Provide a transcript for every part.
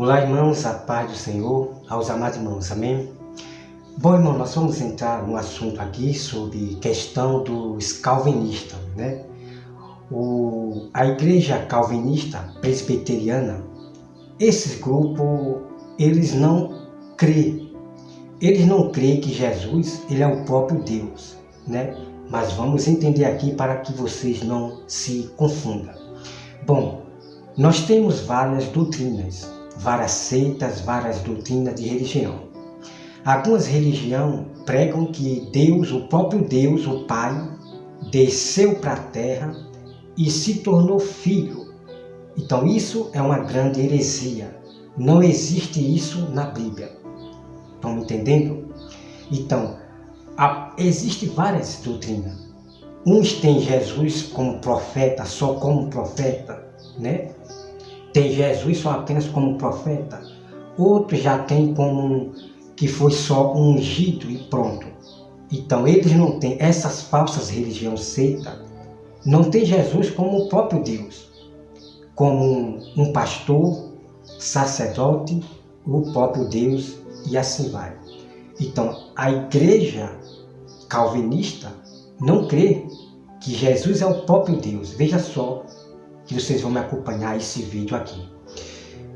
Olá, irmãos, a paz do Senhor, aos amados irmãos, amém? Bom, irmão, nós vamos entrar num assunto aqui sobre questão dos calvinistas, né? A igreja calvinista presbiteriana, esses grupos, eles não creem que Jesus, ele é o próprio Deus, né? Mas vamos entender aqui para que vocês não se confundam. Bom, nós temos várias doutrinas, várias seitas, várias doutrinas de religião. Algumas religiões pregam que Deus, o próprio Deus, o Pai, desceu para a terra e se tornou filho. Então isso é uma grande heresia. Não existe isso na Bíblia. Estão me entendendo? Então, existem várias doutrinas. Uns têm Jesus como profeta, só como profeta, né? Tem Jesus só apenas como profeta. Outros já tem como que foi só um ungido e pronto. Então eles não têm, essas falsas religiões seita, não tem Jesus como o próprio Deus, como um pastor, sacerdote, o próprio Deus e assim vai. Então a igreja calvinista não crê que Jesus é o próprio Deus. Veja só que vocês vão me acompanhar esse vídeo aqui.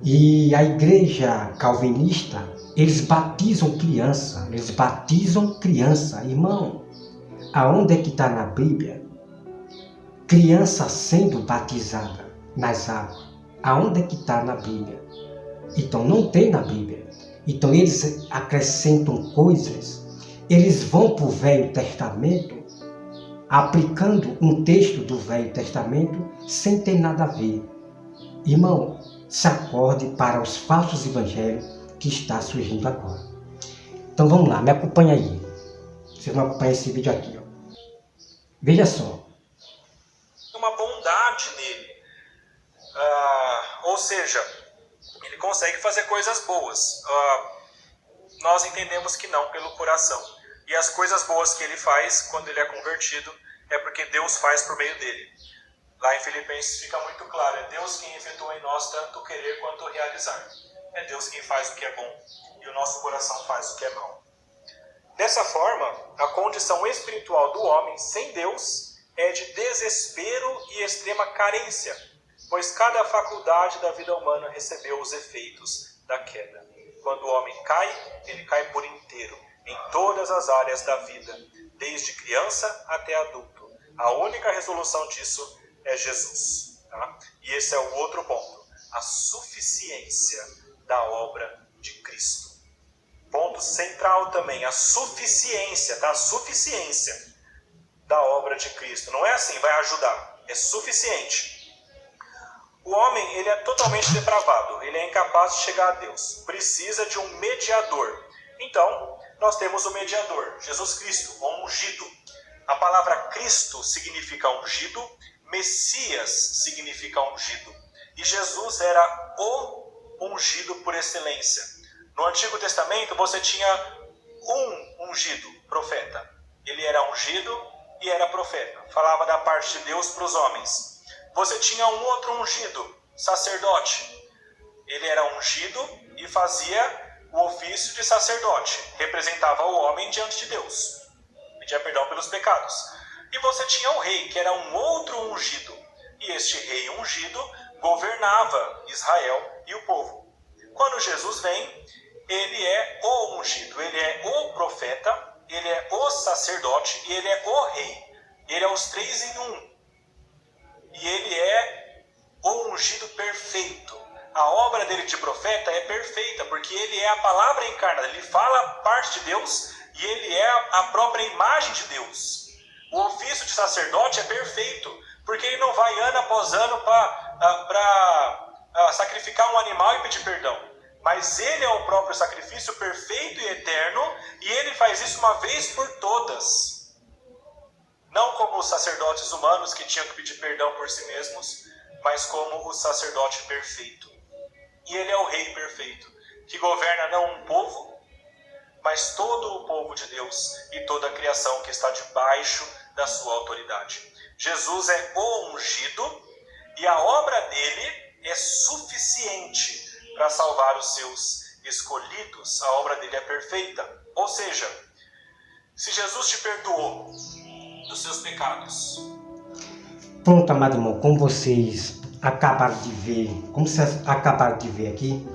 E a igreja calvinista, eles batizam criança. Irmão, aonde é que está na Bíblia? Criança sendo batizada nas águas. Aonde é que está na Bíblia? Então não tem na Bíblia. Então eles acrescentam coisas, eles vão para o Velho Testamento, aplicando um texto do Velho Testamento sem ter nada a ver. Irmão, se acorde para os falsos evangelhos que está surgindo agora. Então vamos lá, me acompanha aí. Vocês vão acompanhar esse vídeo aqui. Ó. Veja só. Uma bondade nele. Ou seja, ele consegue fazer coisas boas. Nós entendemos que não pelo coração. E as coisas boas que ele faz quando ele é convertido é porque Deus faz por meio dele. Lá em Filipenses fica muito claro, é Deus quem efetua em nós tanto querer quanto realizar. É Deus quem faz o que é bom e o nosso coração faz o que é mal. Dessa forma, a condição espiritual do homem sem Deus é de desespero e extrema carência, pois cada faculdade da vida humana recebeu os efeitos da queda. Quando o homem cai, ele cai por inteiro, em todas as áreas da vida, desde criança até adulto. A única resolução disso é Jesus. Tá? E esse é o outro ponto, a suficiência da obra de Cristo. Ponto central também, a suficiência, tá? A suficiência da obra de Cristo. Não é assim, vai ajudar, é suficiente. O homem, ele é totalmente depravado, ele é incapaz de chegar a Deus, precisa de um mediador. Então, nós temos o mediador, Jesus Cristo, o ungido. A palavra Cristo significa ungido, Messias significa ungido. E Jesus era o ungido por excelência. No Antigo Testamento você tinha um ungido, profeta. Ele era ungido e era profeta. Falava da parte de Deus para os homens. Você tinha um outro ungido, sacerdote. Ele era ungido e fazia o ofício de sacerdote. Representava o homem diante de Deus. Pedia perdão pelos pecados. E você tinha o rei, que era um outro ungido. E este rei ungido governava Israel e o povo. Quando Jesus vem, ele é o ungido, ele é o profeta, ele é o sacerdote e ele é o rei. Ele é os três em um. E ele é o ungido perfeito. A obra dele de profeta é perfeita, porque ele é a palavra encarnada. Ele fala a parte de Deus e ele é a própria imagem de Deus. O ofício de sacerdote é perfeito, porque ele não vai ano após ano para sacrificar um animal e pedir perdão. Mas ele é o próprio sacrifício perfeito e eterno, e ele faz isso uma vez por todas. Não como os sacerdotes humanos que tinham que pedir perdão por si mesmos, mas como o sacerdote perfeito. E ele é o rei perfeito, que governa não um povo, mas todo o povo de Deus e toda a criação que está debaixo da sua autoridade. Jesus é o ungido e a obra dele é suficiente para salvar os seus escolhidos, a obra dele é perfeita. Ou seja, se Jesus te perdoou dos seus pecados. Pronto, amado irmão, como vocês acabaram de ver aqui,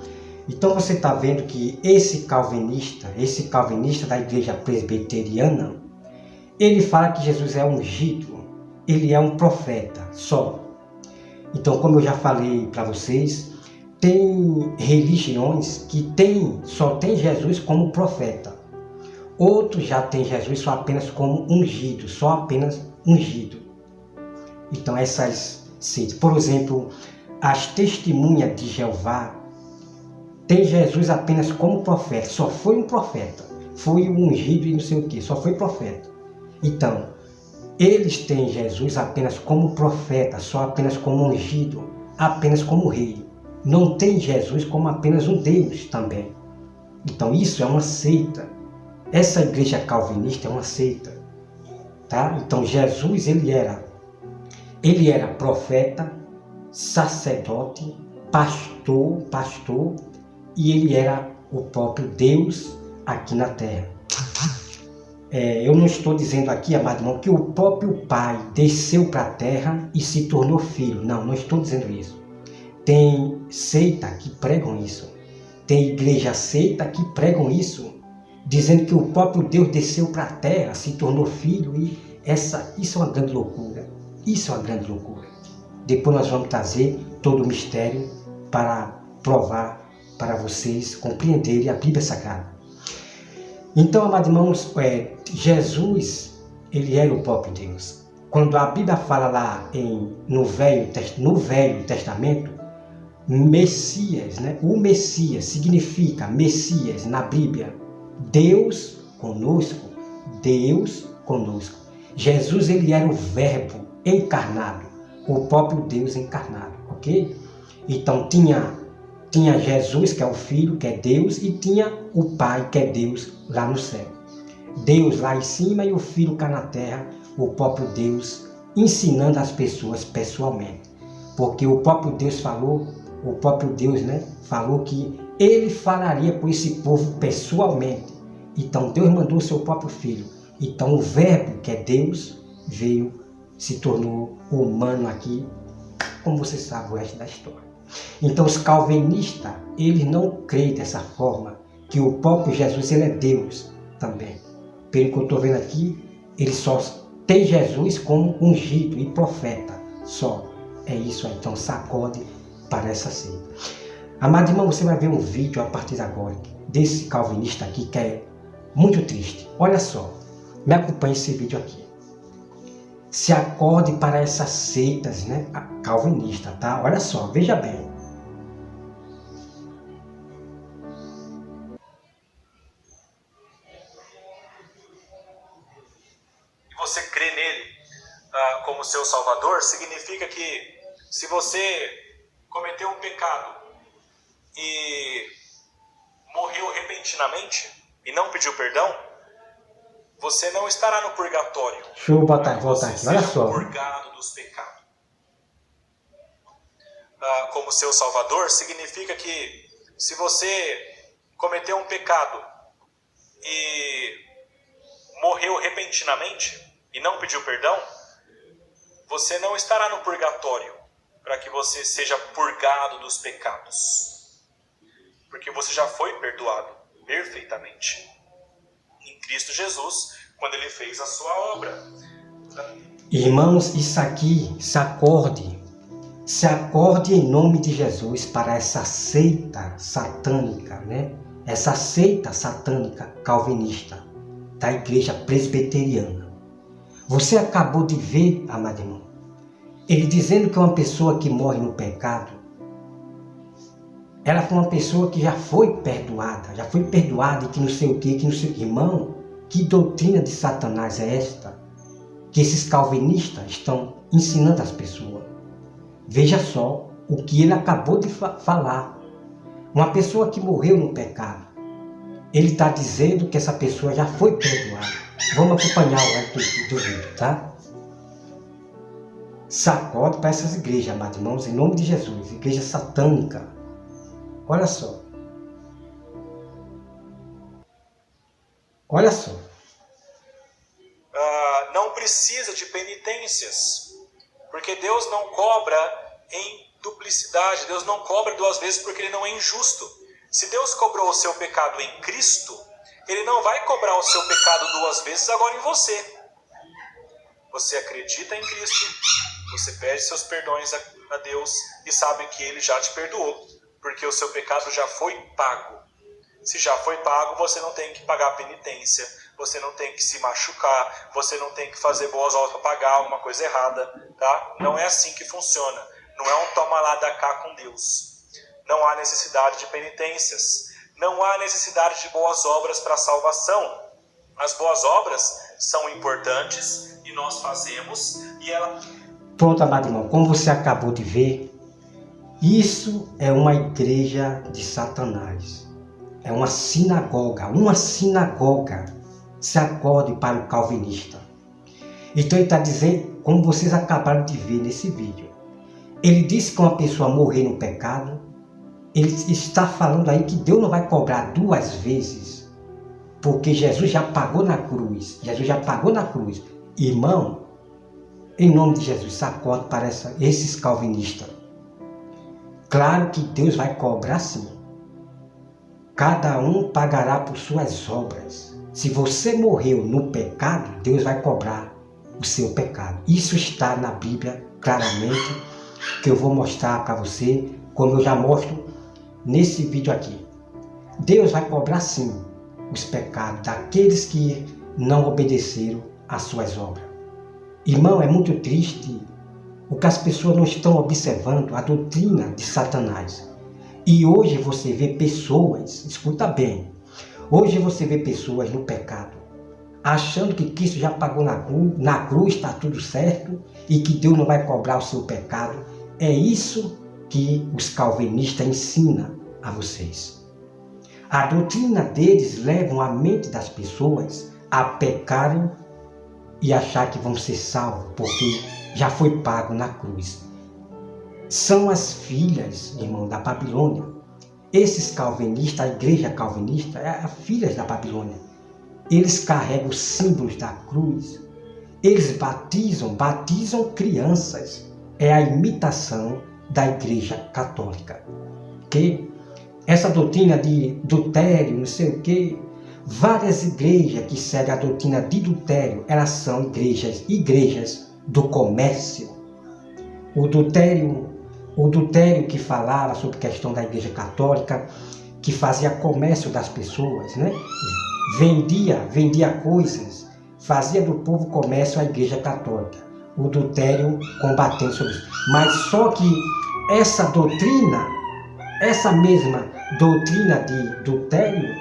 então você está vendo que esse calvinista da igreja presbiteriana, ele fala que Jesus é ungido, ele é um profeta só. Então, como eu já falei para vocês, tem religiões que só tem Jesus como profeta. Outros já tem Jesus só apenas como ungido, só apenas ungido. Então essas seitas, por exemplo, as testemunhas de Jeová, tem Jesus apenas como profeta, só foi um profeta, foi ungido e não sei o que, só foi profeta. Então, eles têm Jesus apenas como profeta, só apenas como ungido, apenas como rei. Não tem Jesus como apenas um Deus também. Então isso é uma seita. Essa igreja calvinista é uma seita. Tá? Então Jesus ele era profeta, sacerdote, pastor e ele era o próprio Deus aqui na terra. Eu não estou dizendo aqui, amado irmão, que o próprio Pai desceu para a terra e se tornou filho. Não estou dizendo isso. Tem seita que pregam isso. Tem igreja seita que pregam isso, dizendo que o próprio Deus desceu para a terra, se tornou filho, e isso é uma grande loucura. Isso é uma grande loucura. Depois nós vamos trazer todo o mistério para provar, para vocês compreenderem a Bíblia Sagrada. Então, amados irmãos, Jesus, ele era o próprio Deus. Quando a Bíblia fala lá no Velho Testamento, Messias, né? O Messias significa Messias na Bíblia, Deus conosco, Deus conosco. Jesus ele era o Verbo encarnado, o próprio Deus encarnado, ok? Então tinha Jesus, que é o Filho, que é Deus, e tinha o Pai, que é Deus lá no céu. Deus lá em cima e o Filho cá na terra, o próprio Deus ensinando as pessoas pessoalmente. Porque o próprio Deus falou, falou que ele falaria com esse povo pessoalmente. Então Deus mandou o seu próprio Filho. Então o Verbo, que é Deus, veio, se tornou humano aqui, como você sabe o resto da história. Então os calvinistas, eles não creem dessa forma, que o próprio Jesus ele é Deus também. Pelo que eu estou vendo aqui, ele só tem Jesus como ungido e profeta, só. É isso aí, então sacode para essa seita. Amado irmão, você vai ver um vídeo a partir de agora, desse calvinista aqui, que é muito triste. Olha só, me acompanhe esse vídeo aqui. Se acorde para essas seitas, né, calvinistas, tá? Olha só, veja bem. E você crê nele como seu Salvador, significa que se você cometeu um pecado e morreu repentinamente e não pediu perdão, você não estará no purgatório. Deixa eu voltar aqui, olha só. Purgado dos pecados. Como seu Salvador, significa que se você cometeu um pecado e morreu repentinamente e não pediu perdão, você não estará no purgatório para que você seja purgado dos pecados. Porque você já foi perdoado perfeitamente em Cristo Jesus, quando ele fez a sua obra. Irmãos, isso aqui, se acorde em nome de Jesus para essa seita satânica, né? Essa seita satânica calvinista da igreja presbiteriana. Você acabou de ver, amado irmão, ele dizendo que uma pessoa que morre no pecado, ela foi uma pessoa que já foi perdoada e que não sei o que, Irmão, que doutrina de Satanás é esta? Que esses calvinistas estão ensinando as pessoas. Veja só o que ele acabou de falar. Uma pessoa que morreu no pecado, ele está dizendo que essa pessoa já foi perdoada. Vamos acompanhar o resto do vídeo, tá? Sacode para essas igrejas, amados irmãos, em nome de Jesus, igreja satânica. Olha só. Olha só. Não precisa de penitências, porque Deus não cobra em duplicidade, Deus não cobra duas vezes porque Ele não é injusto. Se Deus cobrou o seu pecado em Cristo, Ele não vai cobrar o seu pecado duas vezes agora em você. Você acredita em Cristo, você pede seus perdões a Deus e sabe que Ele já te perdoou, porque o seu pecado já foi pago. Se já foi pago, você não tem que pagar penitência, você não tem que se machucar, você não tem que fazer boas obras para pagar alguma coisa errada, tá? Não é assim que funciona. Não é um toma lá da cá com Deus. Não há necessidade de penitências. Não há necessidade de boas obras para a salvação. As boas obras são importantes e nós fazemos e ela... Pronto, amado irmão, como você acabou de ver, isso é uma igreja de Satanás. É uma sinagoga. Se acorde para o calvinista. Então ele está dizendo, como vocês acabaram de ver nesse vídeo, ele disse que uma pessoa morrer no pecado, ele está falando aí que Deus não vai cobrar duas vezes, porque Jesus já pagou na cruz. Irmão, em nome de Jesus, sacode para esses calvinistas. Claro que Deus vai cobrar sim. Cada um pagará por suas obras. Se você morreu no pecado, Deus vai cobrar o seu pecado. Isso está na Bíblia claramente, que eu vou mostrar para você, como eu já mostro nesse vídeo aqui. Deus vai cobrar sim os pecados daqueles que não obedeceram às suas obras. Irmão, é muito triste o que as pessoas não estão observando, a doutrina de Satanás. E hoje você vê pessoas, escuta bem, hoje você vê pessoas no pecado, achando que Cristo já pagou na cruz, está tudo certo, e que Deus não vai cobrar o seu pecado. É isso que os calvinistas ensinam a vocês. A doutrina deles leva a mente das pessoas a pecarem e achar que vão ser salvos, porque já foi pago na cruz. São as filhas, irmão, da Babilônia. Esses calvinistas, a igreja calvinista, é as filhas da Babilônia. Eles carregam os símbolos da cruz. Eles batizam crianças. É a imitação da igreja católica. Que essa doutrina de adultério, não sei o quê, várias igrejas que seguem a doutrina de adultério, elas são igrejas do comércio. O adultério que falava sobre a questão da igreja católica, que fazia comércio das pessoas, né? Vendia coisas, fazia do povo comércio à igreja católica. O adultério combatendo sobre isso. Mas só que essa mesma doutrina de adultério,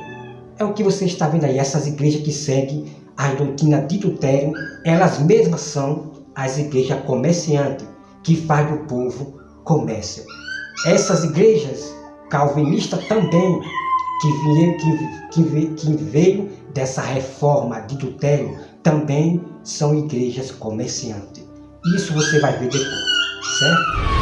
é o que você está vendo aí. Essas igrejas que seguem a doutrina de adultério, elas mesmas são as igrejas comerciantes, que faz do povo comércio. Essas igrejas calvinistas também, que veio dessa reforma de adultério, também são igrejas comerciantes. Isso você vai ver depois, certo?